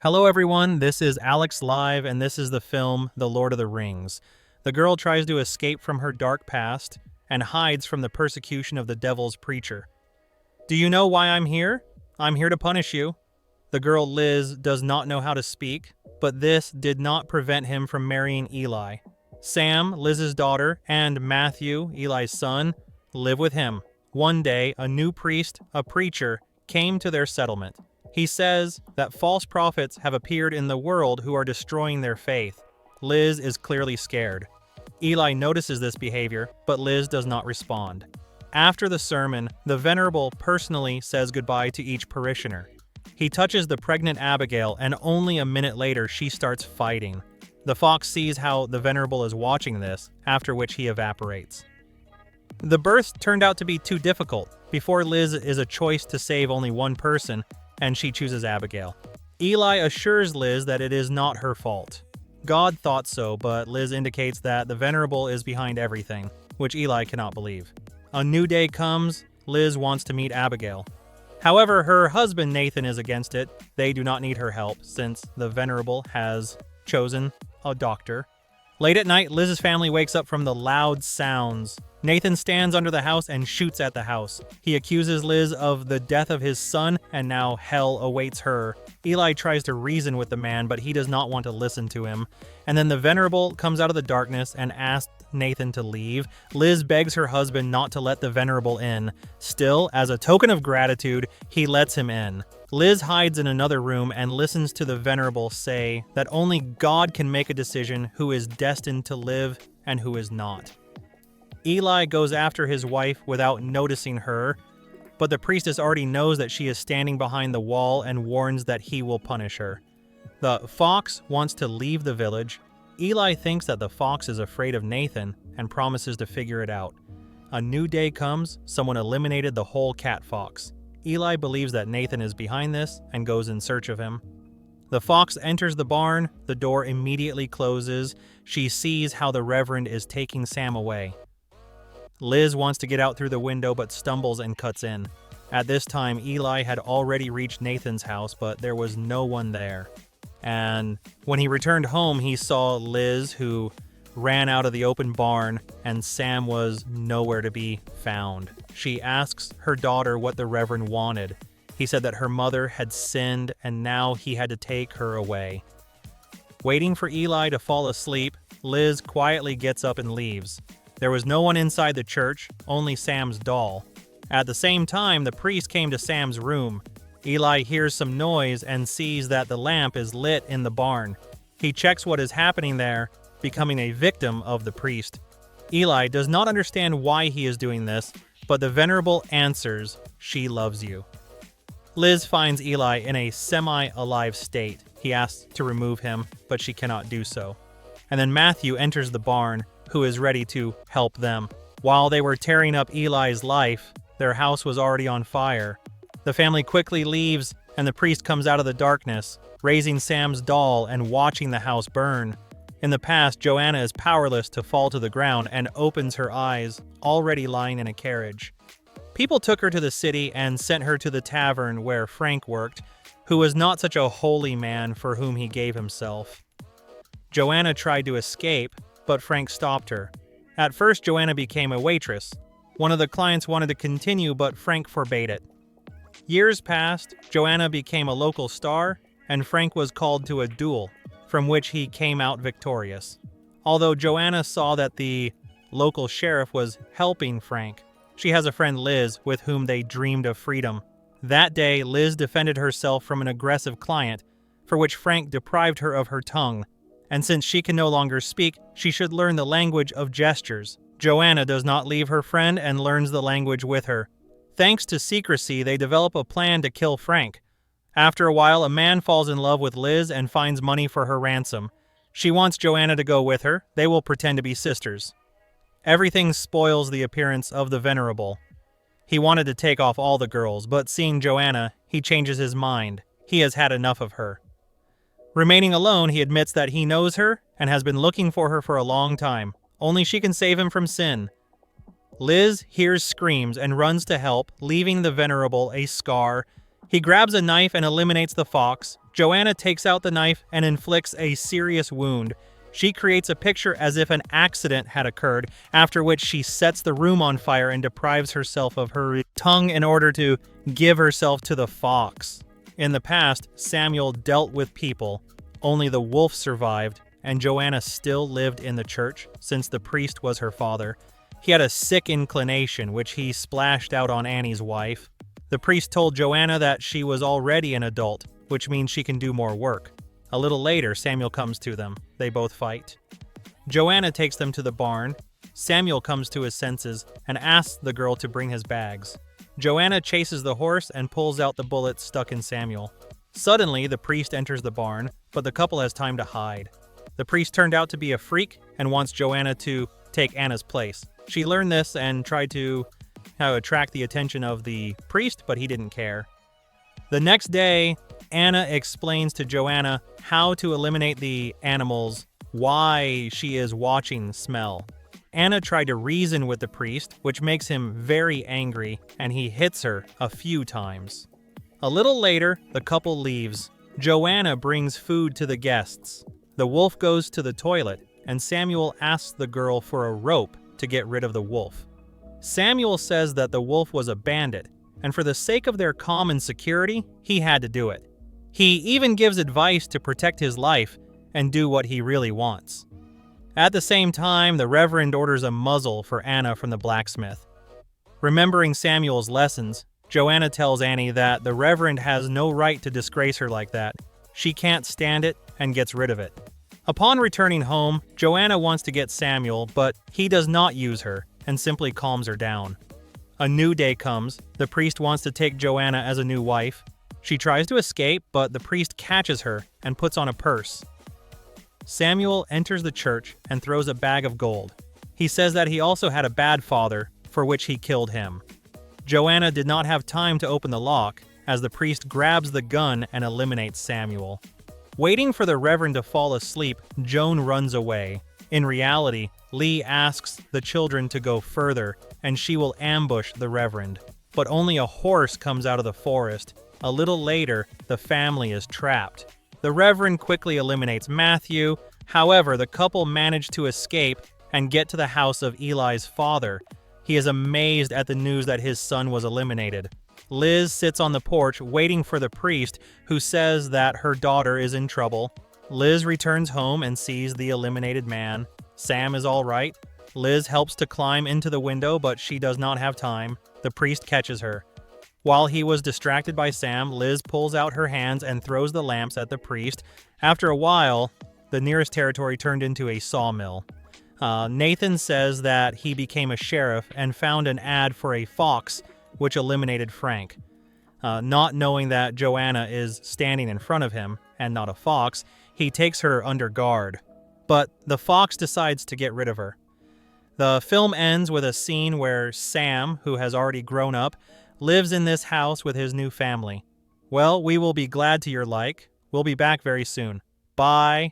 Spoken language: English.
Hello everyone, this is Alex Live and this is the film The Lord of the Rings. The girl tries to escape from her dark past and hides from the persecution of the devil's preacher. Do you know why I'm here? I'm here to punish you. The girl Liz does not know how to speak, but this did not prevent him from marrying Eli. Sam, Liz's daughter, and Matthew, Eli's son, live with him. One day, a new priest, a preacher, came to their settlement. He says that false prophets have appeared in the world who are destroying their faith. Liz is clearly scared. Eli notices this behavior, but Liz does not respond. After the sermon, the venerable personally says goodbye to each parishioner. He touches the pregnant Abigail, and only a minute later she starts fighting. The fox sees how the venerable is watching this, after which he evaporates. The births turned out to be too difficult. Before Liz is a choice to save only one person, and she chooses Abigail. Eli assures Liz that it is not her fault. God thought so, but Liz indicates that the venerable is behind everything, which Eli cannot believe. A new day comes. Liz wants to meet Abigail. However, her husband Nathan is against it. They do not need her help, since the venerable has chosen a doctor. Late at night, Liz's family wakes up from the loud sounds. Nathan stands under the house and shoots at the house. He accuses Liz of the death of his son, and now hell awaits her. Eli tries to reason with the man, but he does not want to listen to him. And then the venerable comes out of the darkness and asks Nathan to leave. Liz begs her husband not to let the venerable in. Still, as a token of gratitude, he lets him in. Liz hides in another room and listens to the venerable say that only God can make a decision who is destined to live and who is not. Eli goes after his wife without noticing her, but the priestess already knows that she is standing behind the wall and warns that he will punish her. The fox wants to leave the village. Eli thinks that the fox is afraid of Nathan and promises to figure it out. A new day comes. Someone eliminated the whole cat fox. Eli believes that Nathan is behind this and goes in search of him. The fox enters the barn. The door immediately closes. She sees how the Reverend is taking Sam away. Liz wants to get out through the window but stumbles and cuts in. At this time, Eli had already reached Nathan's house, but there was no one there. And when he returned home, he saw Liz, who ran out of the open barn, and Sam was nowhere to be found. She asks her daughter what the Reverend wanted. He said that her mother had sinned and now he had to take her away. Waiting for Eli to fall asleep, Liz quietly gets up and leaves. There was no one inside the church, only Sam's doll. At the same time, the priest came to Sam's room. Eli hears some noise and sees that the lamp is lit in the barn. He checks what is happening there, becoming a victim of the priest. Eli does not understand why he is doing this, but the venerable answers, "She loves you." Liz finds Eli in a semi-alive state. He asks to remove him, but she cannot do so. And then Matthew enters the barn, who is ready to help them. While they were tearing up Eli's life, their house was already on fire. The family quickly leaves, and the priest comes out of the darkness, raising Sam's doll and watching the house burn. In the past, Joanna is powerless to fall to the ground and opens her eyes, already lying in a carriage. People took her to the city and sent her to the tavern where Frank worked, who was not such a holy man for whom he gave himself. Joanna tried to escape, but Frank stopped her. At first, Joanna became a waitress. One of the clients wanted to continue, but Frank forbade it. Years passed, Joanna became a local star, and Frank was called to a duel, from which he came out victorious. Although Joanna saw that the local sheriff was helping Frank, she has a friend Liz with whom they dreamed of freedom. That day, Liz defended herself from an aggressive client, for which Frank deprived her of her tongue. And since she can no longer speak, she should learn the language of gestures. Joanna does not leave her friend and learns the language with her. Thanks to secrecy, they develop a plan to kill Frank. After a while, a man falls in love with Liz and finds money for her ransom. She wants Joanna to go with her. They will pretend to be sisters. Everything spoils the appearance of the venerable. He wanted to take off all the girls, but seeing Joanna, he changes his mind. He has had enough of her. Remaining alone, he admits that he knows her and has been looking for her for a long time. Only she can save him from sin. Liz hears screams and runs to help, leaving the venerable a scar. He grabs a knife and eliminates the fox. Joanna takes out the knife and inflicts a serious wound. She creates a picture as if an accident had occurred, after which she sets the room on fire and deprives herself of her tongue in order to give herself to the fox. In the past, Samuel dealt with people. Only the wolf survived, and Joanna still lived in the church since the priest was her father. He had a sick inclination, which he splashed out on Annie's wife. The priest told Joanna that she was already an adult, which means she can do more work. A little later, Samuel comes to them. They both fight. Joanna takes them to the barn. Samuel comes to his senses and asks the girl to bring his bags. Joanna chases the horse and pulls out the bullet stuck in Samuel. Suddenly, the priest enters the barn, but the couple has time to hide. The priest turned out to be a freak and wants Joanna to take Anna's place. She learned this and tried to attract the attention of the priest, but he didn't care. The next day, Anna explains to Joanna how to eliminate the animals, why she is watching smell. Anna tried to reason with the priest, which makes him very angry, and he hits her a few times. A little later, the couple leaves. Joanna brings food to the guests. The wolf goes to the toilet, and Samuel asks the girl for a rope to get rid of the wolf. Samuel says that the wolf was a bandit, and for the sake of their common security, he had to do it. He even gives advice to protect his life and do what he really wants. At the same time, the Reverend orders a muzzle for Anna from the blacksmith. Remembering Samuel's lessons, Joanna tells Annie that the Reverend has no right to disgrace her like that. She can't stand it and gets rid of it. Upon returning home, Joanna wants to get Samuel, but he does not use her and simply calms her down. A new day comes. The priest wants to take Joanna as a new wife. She tries to escape, but the priest catches her and puts on a purse. Samuel enters the church and throws a bag of gold. He says that he also had a bad father, for which he killed him. Joanna did not have time to open the lock, as the priest grabs the gun and eliminates Samuel. Waiting for the Reverend to fall asleep, Joan runs away. In reality, Lee asks the children to go further, and she will ambush the Reverend. But only a horse comes out of the forest. A little later, the family is trapped. The Reverend quickly eliminates Matthew. However, the couple manage to escape and get to the house of Eli's father. He is amazed at the news that his son was eliminated. Liz sits on the porch waiting for the priest, who says that her daughter is in trouble. Liz returns home and sees the eliminated man. Sam is all right. Liz helps to climb into the window, but she does not have time. The priest catches her. While he was distracted by Sam, Liz pulls out her hands and throws the lamps at the priest. After a while, the nearest territory turned into a sawmill. Nathan says that he became a sheriff and found an ad for a fox, which eliminated Frank. Not knowing that Joanna is standing in front of him and not a fox, he takes her under guard. But the fox decides to get rid of her. The film ends with a scene where Sam, who has already grown up, lives in this house with his new family. Well, we will be glad to your like. We'll be back very soon. Bye.